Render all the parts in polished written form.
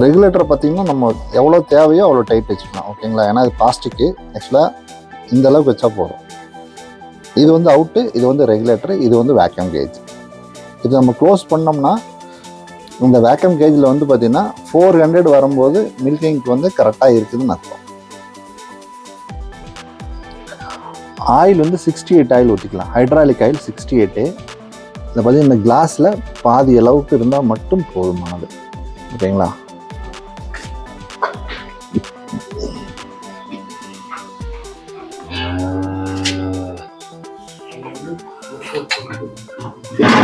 Regulator பார்த்தீங்கன்னா நம்ம எவ்வளோ தேவையோ அவ்வளோ டைட் வச்சுக்கலாம், ஓகேங்களா? ஏன்னா இது பிளாஸ்டிக்கு, ஆக்சுவலாக இந்த அளவுக்கு வச்சா போதும். இது வந்து அவுட்டு, இது வந்து ரெகுலேட்டர், இது வந்து வேக்யூம் கேஜ். இது நம்ம க்ளோஸ் பண்ணோம்னா இந்த வேக்யூம் கேஜில் வந்து பார்த்தீங்கன்னா 400 வரும்போது மில்கிங்க்கு வந்து கரெக்டாக இருக்குதுன்னு அர்த்தம். ஆயில் வந்து 68 ஆயில் ஊற்றிக்கலாம், ஹைட்ராலிக் ஆயில் 68. இதை பார்த்தீங்கன்னா இந்த கிளாஸில் பாதி அளவுக்கு இருந்தால் மட்டும் போதுமானது, ஓகேங்களா?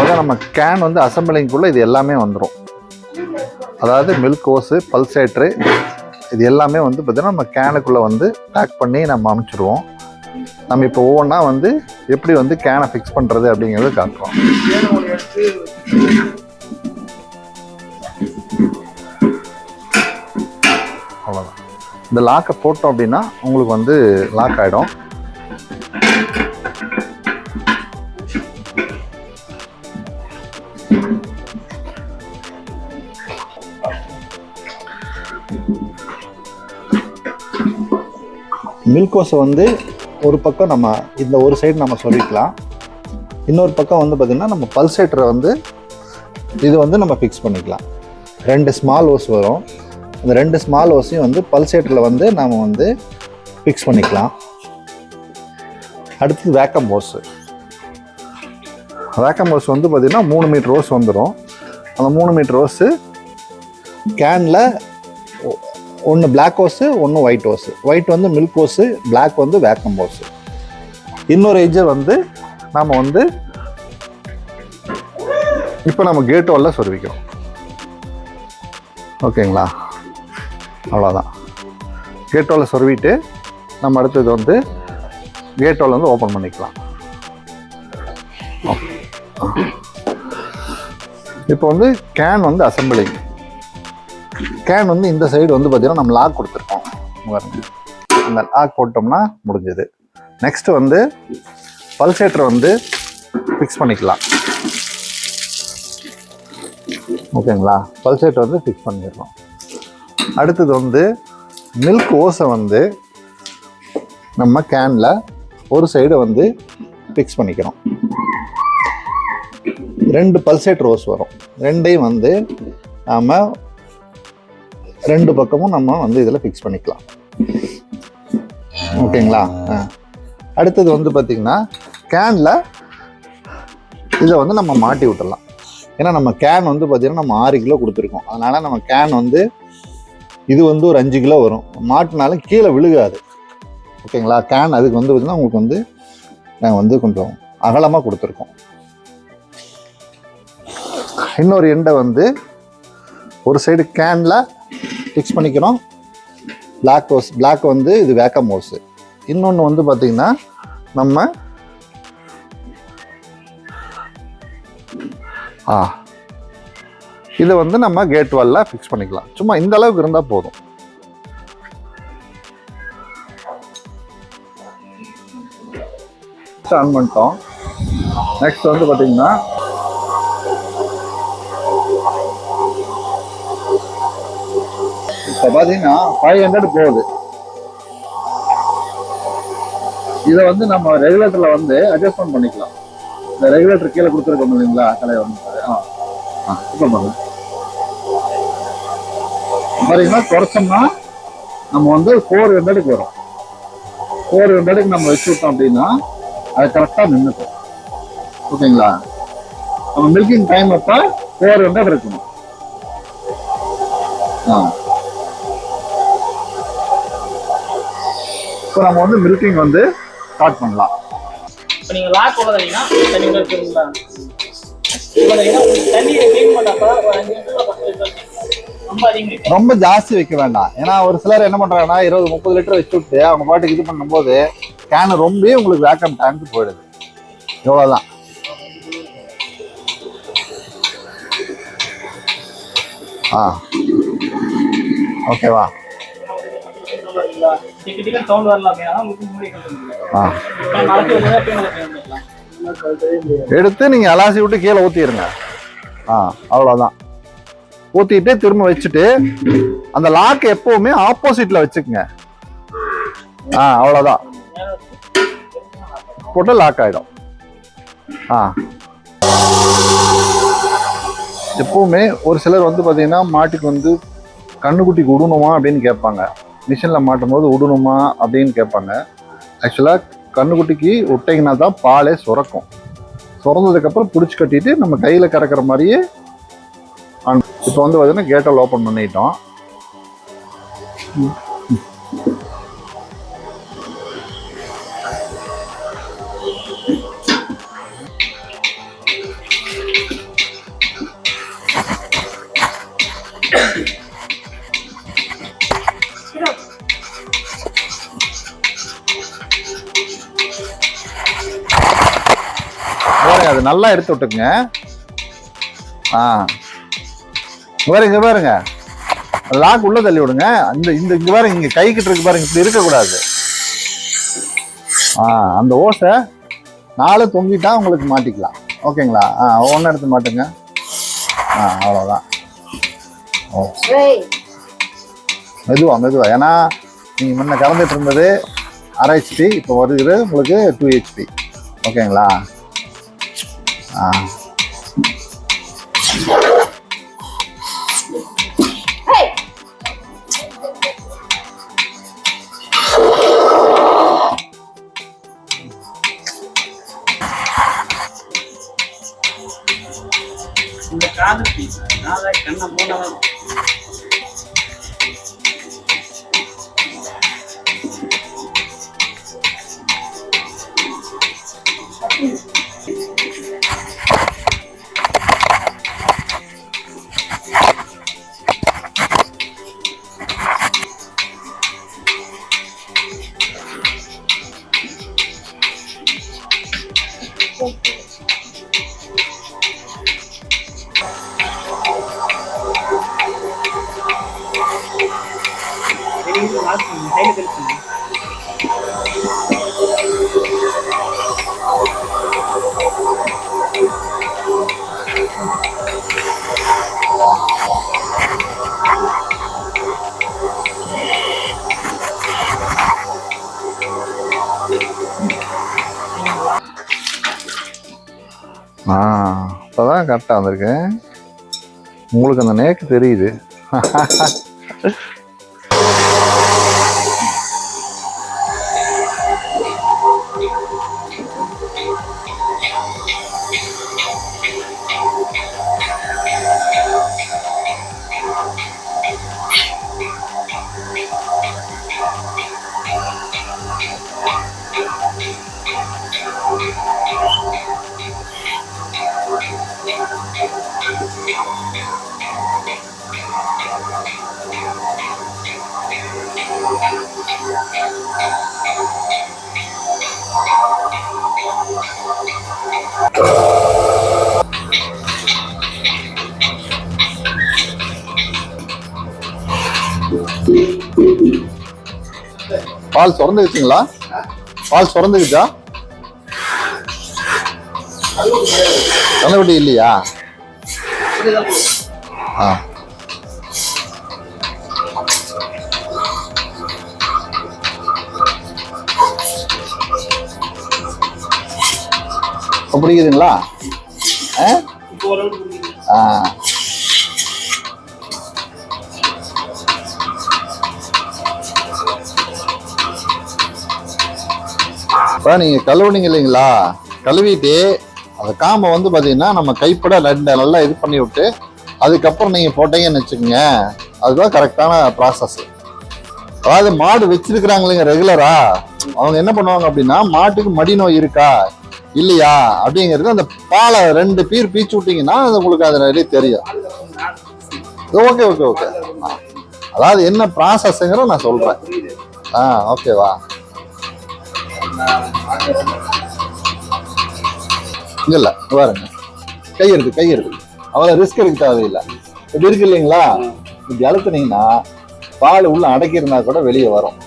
அதான் நம்ம கேன் வந்து அசம்பிளிங்குள்ளே இது எல்லாமே வந்துடும். அதாவது மில்க் ஓஸு, பல்சேட்ரு, இது எல்லாமே வந்து பார்த்தீங்கன்னா நம்ம கேனுக்குள்ளே வந்து பேக் பண்ணி நம்ம அனுப்பிச்சிடுவோம். நம்ம இப்போ ஒவ்வொன்றா வந்து எப்படி வந்து கேனை ஃபிக்ஸ் பண்ணுறது அப்படிங்கிறது காட்டுறோம். அவ்வளோதான். இந்த லாக்கை போட்டோம் அப்படின்னா உங்களுக்கு வந்து லாக் ஆகிடும். மில்கோஸை வந்து ஒரு பக்கம் நம்ம இந்த ஒரு சைடு நம்ம சொல்லிக்கலாம், இன்னொரு பக்கம் வந்து பார்த்திங்கன்னா நம்ம பல்சேட்டரை வந்து இது வந்து நம்ம ஃபிக்ஸ் பண்ணிக்கலாம். 2 ஸ்மால் ஓஸ் வரும், அந்த 2 ஸ்மால் ஓஸையும் வந்து பல்சேட்டரில் வந்து நாம் வந்து ஃபிக்ஸ் பண்ணிக்கலாம். அடுத்து வேக்கம் ஓஸு. வேக்கம் ஓஸ் வந்து பார்த்திங்கன்னா 3 மீட்டர் ஓஸ் வந்துடும். அந்த 3 மீட்டர் ஓஸு கேனில் ஒன்று பிளாக் ஓஸு, ஒன்று ஒயிட் ஓஸு. ஒயிட் வந்து மில்க் ஓஸு, பிளாக் வந்து வேக்கம் ஓஸு. இன்னொரு ஏஜர் வந்து நாம் வந்து இப்போ நம்ம கேட் வால்ல சொருவிக்கிறோம், ஓகேங்களா? அவ்வளோதான். கேட் வால்ல சொருவிட்டு நம்ம அடுத்தது வந்து கேட் வால் வந்து ஓப்பன் பண்ணிக்கலாம். இப்போ வந்து கேன் வந்து அசம்பிளிங். கேன் வந்து இந்த சைடு வந்து பார்த்தீங்கன்னா நம்ம லாக் கொடுத்துருக்கோம், அந்த லாக் போட்டோம்னா முடிஞ்சது. நெக்ஸ்ட் வந்து பல்சேட்டரை வந்து ஃபிக்ஸ் பண்ணிக்கலாம், ஓகேங்களா? பல்சேட்டர் வந்து ஃபிக்ஸ் பண்ணிடலாம். அடுத்தது வந்து மில்க் ஓஸை வந்து நம்ம கேனில் ஒரு சைடு வந்து ஃபிக்ஸ் பண்ணிக்கிறோம். 2 பல்சேட்டர் ஓஸ் வரும், 2ஐயும் வந்து நாம் 2 பக்கமும் நம்ம வந்து இதில் ஃபிக்ஸ் பண்ணிக்கலாம், ஓகேங்களா? அடுத்தது வந்து பார்த்திங்கன்னா கேனில் இதை வந்து நம்ம மாட்டி விட்டுடலாம். ஏன்னா நம்ம கேன் வந்து பார்த்திங்கன்னா நம்ம 6 கிலோ கொடுத்துருக்கோம், அதனால் நம்ம கேன் வந்து இது வந்து ஒரு 5 கிலோ வரும். மாட்டினாலும் கீழே விழுகாது, ஓகேங்களா? கேன் அதுக்கு வந்து பார்த்திங்கன்னா உங்களுக்கு வந்து நாங்கள் வந்து கொஞ்சம் அகலமாக கொடுத்துருக்கோம். இன்னொரு எண்டை வந்து ஒரு சைடு கேனில் ஃபிக்ஸ் பண்ணிக்கிறோம். பிளாக் வந்து இது வேக்கம் ஓஸு. இன்னொன்று வந்து பார்த்திங்கன்னா நம்ம இதை வந்து நம்ம கேட் வாலில் ஃபிக்ஸ் பண்ணிக்கலாம். சும்மா இந்த அளவுக்கு இருந்தால் போதும். ஆன் பண்ணிட்டோம். நெக்ஸ்ட் வந்து பார்த்திங்கன்னா இப்போ பார்த்தீங்கன்னா 500 போகுது. இதை வந்து நம்ம ரெகுலேட்டரில் வந்து அட்ஜஸ்ட்மெண்ட் பண்ணிக்கலாம். இந்த ரெகுலேட்டர் கீழே கொடுத்துருக்கோம் இல்லைங்களா, கலை வந்து இப்போ பாருங்க பார்த்தீங்கன்னா குறைச்சோம்னா நம்ம வந்து 400க்கு வரும். 400க்கு நம்ம வச்சு விட்டோம் அப்படின்னா அது கரெக்டாக நின்றுக்கும், ஓகேங்களா? நம்ம மில்கிங் டைம் அப்போ 400 இருக்கணும். இப்போ நம்ம வந்து மில்கிங் வந்து ஸ்டார்ட் பண்ணலாம். இப்போ நீங்கள் லாக் உள்ளதுன்னா தண்ணி இருக்குங்களா, தண்ணியை க்ளீன் பண்ணப்போ ஒரு 5 நிமிஷம் 10 நிமிஷம் ரொம்ப அதிகம் வைக்க ரொம்ப ஜாஸ்தி வைக்க வேண்டாம். ஏன்னா ஒரு சிலர் என்ன பண்றாங்கன்னா 20-30 லிட்டர் வச்சு விட்டு அவங்க பாட்டுக்கு இது பண்ணும்போது கேன் ரொம்ப உங்களுக்கு வேக்கம் டேங்க் போயிடுது. இவ்வளவுதான். ஓகேவா? டிக்கெட் சவுண்ட் வரல அப்படின்னா உங்களுக்கு மூடி எடுத்து நீங்க அலாசி விட்டு கீழே ஊத்திடுங்க. அவ்வளவுதான். ஊத்திட்டு திரும்ப வச்சுட்டு அந்த லாக் எப்பவுமே ஆப்போசிட்ல வச்சுக்கோங்க. அவ்வளவுதான். போட்டு லாக் ஆயிடும். எப்பவுமே ஒரு சிலர் வந்து பாத்தீங்கன்னா மாட்டுக்கு வந்து கண்ணுக்குட்டிக்கு விடணுமா அப்படின்னு கேட்பாங்க. மிஷின்ல மாட்டும் போது விடணுமா அப்படின்னு கேட்பாங்க. ஆக்சுவலா கண்ணுக்குட்டிக்கு விட்டிங்கன்னா தான் பாலே சுரக்கும். சுரந்ததுக்கு அப்புறம் பிடிச்சி கட்டிட்டு நம்ம கையில கறக்கிற மாதிரியே. இப்போ வந்து பார்த்தீங்கன்னா கேட்டல் ஓப்பன் பண்ணிட்டோம். அது நல்லா எடுத்து விட்டுக்குங்க. இங்க பாருங்க லாக் உள்ள தள்ளி விடுங்க. இங்க பாருங்க, இங்க கை கிட்ட இருக்கு பாருங்க, இப்படி இருக்கக்கூடாது. அந்த ஓசை 4 தொங்கிட்டா உங்களுக்கு மாட்டிக்கலாம். ஓகேங்களா? ஒன்னு எடுத்து மாட்டுங்க. அவ்வளவுதான். மெதுவா. ஏன்னா நீங்க முன்ன கறந்துட்டு இருந்தது 1/2 HP, இப்போ வருகிறது உங்களுக்கு 2 HP. ஓகேங்களா? இந்த காது கண்ணை மூணு இப்போதான் கரெக்டாக வந்திருக்கு. உங்களுக்கு அந்த நேக்கு தெரியுது. பால் சுரந்துக்குச்சுங்களா? பால் சுரந்துக்குச்சா? கண்ணுக்குட்டி இல்லையா? பிடிக்குதுங்களா? இப்போ நீங்கள் கழுவுனீங்க இல்லைங்களா? கழுவிட்டு அந்த காம்பை வந்து பார்த்தீங்கன்னா நம்ம கைப்பட நல்லா இது பண்ணி விட்டு அதுக்கப்புறம் நீங்கள் போட்டீங்கன்னு வச்சுக்கோங்க, அதுதான் கரெக்டான ப்ராசஸ். அதாவது மாடு வச்சிருக்கிறாங்க இல்லைங்க ரெகுலரா, அவங்க என்ன பண்ணுவாங்க அப்படின்னா மாட்டுக்கு மடி நோய் இருக்கா இல்லையா அப்படிங்கிறது அந்த பாலை 2 பீர் பீச்சு விட்டீங்கன்னா அது உங்களுக்கு அது நிறைய தெரியும். ஓகே ஓகே ஓகே அதாவது என்ன ப்ராசஸ்ங்கிற நான் சொல்றேன். ஓகேவா? இல்ல பாருங்க, கை இருக்கு அவ்வளவு ரிஸ்க் எடுக்க தேவையில்லை. இப்படி இருக்கு இல்லைங்களா? இப்படி அழுத்துனீங்கன்னா பால் உள்ள அடக்கி இருந்தா கூட வெளியே வரும்.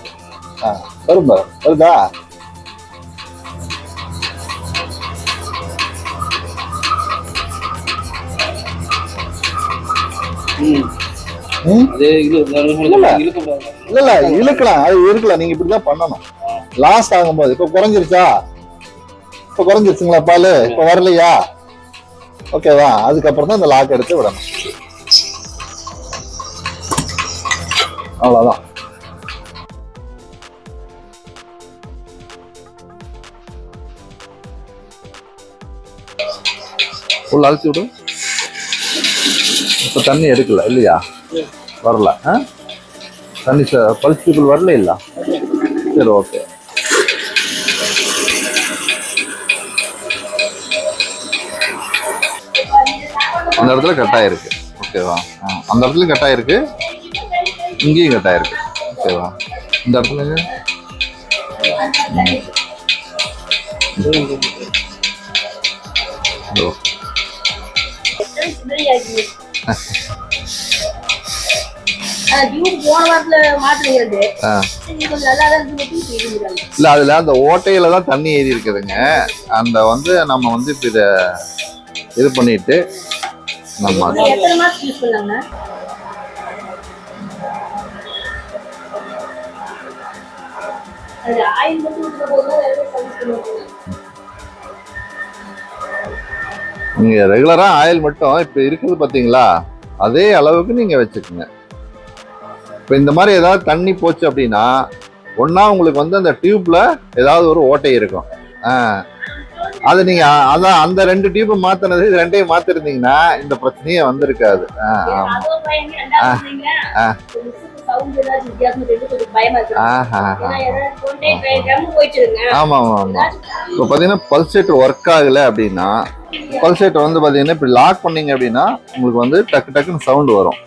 வருதா? இல்ல இழுக்கலாம், அது இருக்கலாம். நீங்க இப்படிதான் பண்ணணும். லாஸ்ட் ஆகும்போது இப்ப குறைஞ்சிருச்சா? இப்ப குறைஞ்சிருச்சுங்களா பால்? இப்ப வரலையா? ஓகேவா? அதுக்கப்புறம் தான் இந்த லாக் எடுத்து விடணும். அவ்வளவுதான். உள்ள அழைச்சி விடு. இப்ப தண்ணி எடுக்கல இல்லையா? வரல. தண்ணி பல்ஸ்க்குள் வரல இல்ல? சரி, ஓகே. அந்த இடத்துல கட்டாயிருக்கு. ஓகேவா? அந்த இடத்துல கட்டாயிருக்கு, இங்கேயும் கட்டாயிருக்கு. ஓகேவா? இந்த இடத்துல இல்ல, அதுல அந்த ஓட்டையில தான் தண்ணி ஏறி இருக்குதுங்க. அந்த வந்து நம்ம வந்து இப்ப இத இது பண்ணிட்டு நம்ம நீங்க ரெகுலரா ஆயில் மட்டும் இப்ப இருக்குது பாத்தீங்களா, அதே அளவுக்கு நீங்க வச்சுக்கோங்க. இப்ப இந்த மாதிரி ஏதாவது தண்ணி போச்சு அப்படின்னா, ஒன்னா உங்களுக்கு வந்து அந்த டியூப்ல ஏதாவது ஒரு ஓட்டை இருக்கும். அது நீங்க அதான் அந்த 2 டியூப் மாத்தினது, இது 2ஐயும் மாத்திருந்தீங்கன்னா இந்த பிரச்சனையே வந்திருக்காது. ஆமா ஆமா ஆமா. இப்ப பாத்தீங்கன்னா பல்சேட்டர் ஒர்க் ஆகல அப்படின்னா, பல்சேட்டர் வந்து பாத்தீங்கன்னா இப்படி லாக் பண்ணீங்க அப்படின்னா உங்களுக்கு வந்து டக்கு டக்குன்னு சவுண்ட் வரும்.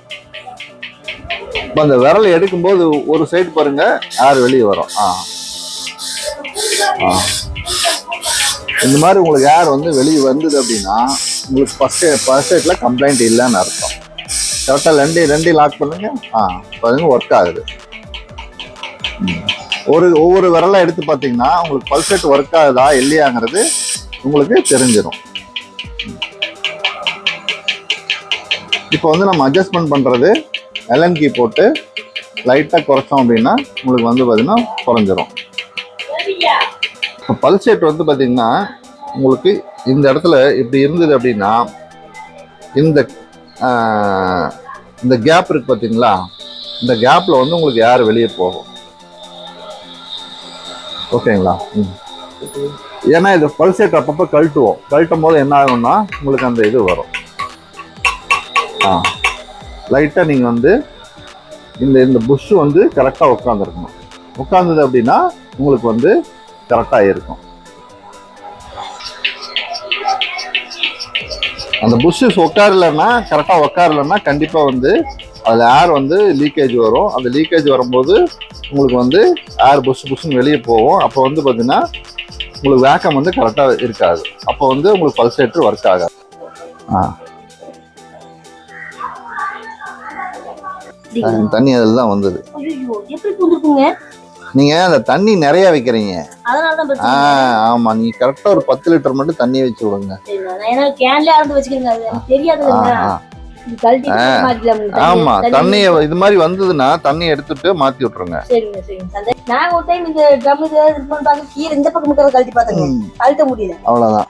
இப்ப அந்த விரல் எடுக்கும்போது ஒரு சைடு பாருங்க ஏர் வெளியே வரும். இந்த மாதிரி உங்களுக்கு ஏர் வந்து வெளியே வந்தது அப்படின்னா உங்களுக்கு பல்சேட்ல கம்ப்ளைண்ட் இல்லைன்னு அர்த்தம். கரெக்டாக ரெண்டையும் லாக் பண்ணுங்க. பாருங்க ஒர்க் ஆகுது. ஒவ்வொரு விரலாம் எடுத்து பார்த்தீங்கன்னா உங்களுக்கு பல்சேட் ஒர்க் ஆகுதா இல்லையாங்கிறது உங்களுக்கு தெரிஞ்சிடும். இப்போ வந்து நம்ம அட்ஜஸ்ட்மெண்ட் பண்றது எல்என் கீ போட்டு லைட்டாக குறைச்சோம் அப்படின்னா உங்களுக்கு வந்து பார்த்தீங்கன்னா குறைஞ்சிரும். இப்போ பல்சேட் வந்து பார்த்தீங்கன்னா உங்களுக்கு இந்த இடத்துல இப்படி இருந்தது அப்படின்னா இந்த கேப் இருக்கு பார்த்தீங்களா, இந்த கேப்ல வந்து உங்களுக்கு ஏர் வெளியே போகும். ஓகேங்களா? ஏன்னா இது பல்சேட் அப்பப்போ கழட்டும் போது என்ன ஆகும்னா உங்களுக்கு அந்த இது வரும். லைட்டாக நீங்கள் வந்து இந்த புஷ் வந்து கரெக்டாக உட்காந்துருக்கணும். உட்காந்தது அப்படின்னா உங்களுக்கு வந்து கரெக்டாக இருக்கும். அந்த புஷ்ஷஸ் உட்காரலன்னா, கரெக்டாக உட்காரலன்னா கண்டிப்பாக வந்து அதில் ஏர் வந்து லீக்கேஜ் வரும். அந்த லீக்கேஜ் வரும்போது உங்களுக்கு வந்து ஏர் புஷ்ஷுன்னு வெளியே போகும். அப்போ வந்து பார்த்தீங்கன்னா உங்களுக்கு வேக்கம் வந்து கரெக்டாக இருக்காது. அப்போ வந்து உங்களுக்கு பல்சேட்டர் ஒர்க் ஆகாது. தண்ணி அதில் தான் வந்தது. நீங்க அந்த தண்ணி நிறைய வைக்கிறீங்க. ஆமா, நீங்க கரெக்டா ஒரு 10 லிட்டர் மட்டும் தண்ணி வச்சு விடுங்க. ஆமா, தண்ணி இது மாதிரி வந்ததுன்னா தண்ணி எடுத்துட்டு மாத்தி விட்டுருங்க. அவ்வளவுதான்.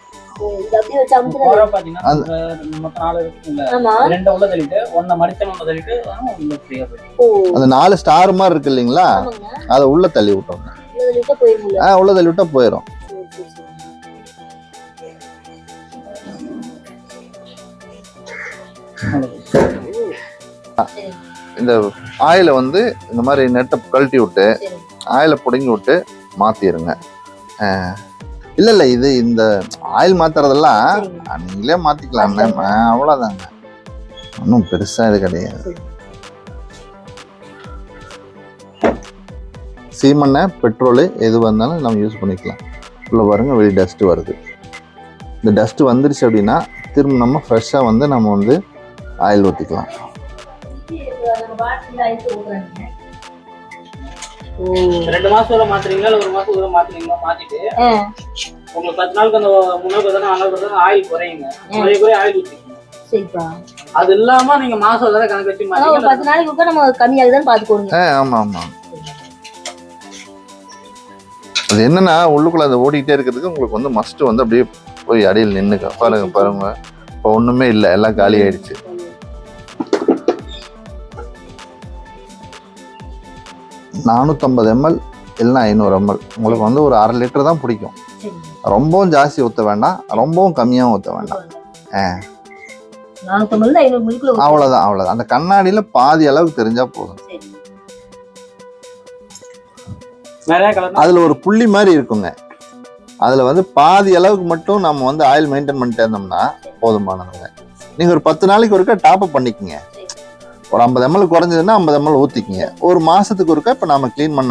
அந்த 4 ஸ்டார் மாதிரி இருக்கு இல்லைங்களா, அதை உள்ள தள்ளி விட்டோம். உள்ள தள்ளி விட்டா போயிடும். இந்த ஆயில வந்து இந்த மாதிரி நெட்டை கழட்டி விட்டு ஆயில புடுங்கி விட்டு மாத்திருங்க. இல்ல இது இந்த ஆயில் மாத்துறதெல்லாம் நீங்களே மாத்திக்கலாம். அவ்வளவுதாங்க, ஒன்றும் பெருசா இது கிடையாது. சீமெண்ணெய் பெட்ரோலு எது வந்தாலும் நம்ம யூஸ் பண்ணிக்கலாம். உள்ள பாருங்க வெளியே டஸ்ட்டு வருது. இந்த டஸ்ட்டு வந்துருச்சு அப்படின்னா திரும்ப நம்ம ஃப்ரெஷ்ஷாக வந்து நம்ம வந்து ஆயில் ஊற்றிக்கலாம். 2 மாசம் வரை மாத்துறீங்களா இல்ல 1 மாசம் வரை மாத்துறீங்களா? மாத்திட்டு உங்களுக்கு 10 நாளுக்கு அந்த 3 நாள் 4 நாள் ஆயில் குறையுங்க. குறைய ஆயில் ஊத்திக்கணும். சரிப்பா. அது இல்லாம நீங்க மாசம் வரை கணக்கு வச்சு ஒரு 10 நாளைக்கு நம்ம கம்மியாகுதுன்னு பாத்துக்கோங்க. ஆமா ஆமா. அது என்னன்னா உள்ளுக்குள்ள அது ஓடிக்கிட்டே இருக்கிறதுக்கு உங்களுக்கு வந்து மஸ்ட் வந்து அப்படியே போய் அடியில் நின்னுக்க. பாருங்க பாருங்க, இப்போ ஒண்ணுமே இல்லை, எல்லாம் காலி ஆயிடுச்சு. $450 ml இல்லைன்னா 500 ml உங்களுக்கு வந்து ஒரு 1/2 லிட்டர் தான் பிடிக்கும். ரொம்பவும் ஜாஸ்தி ஊற்ற வேண்டாம், ரொம்பவும் கம்மியாகவும் ஊற்ற வேண்டாம். 450 500 ml அவ்வளோதான் அவ்வளோதான். அந்த கண்ணாடியில் பாதி அளவுக்கு தெரிஞ்சா போதும். அதுல ஒரு புள்ளி மாதிரி இருக்குங்க, அதுல வந்து பாதி அளவுக்கு மட்டும் நம்ம வந்து ஆயில் மெயின்டைன் பண்ணிட்டே இருந்தோம்னா போதுமானதுங்க. நீங்க ஒரு 10 நாளைக்கு ஒருக்கா டாப் அப் பண்ணிக்கங்க. ஒரு 50 ml குறைஞ்சதுன்னா 50 ml ஊத்திக்கங்க. ஒரு மாசத்துக்கு ஒருக்கா இப்ப நம்ம கிளீன் பண்ண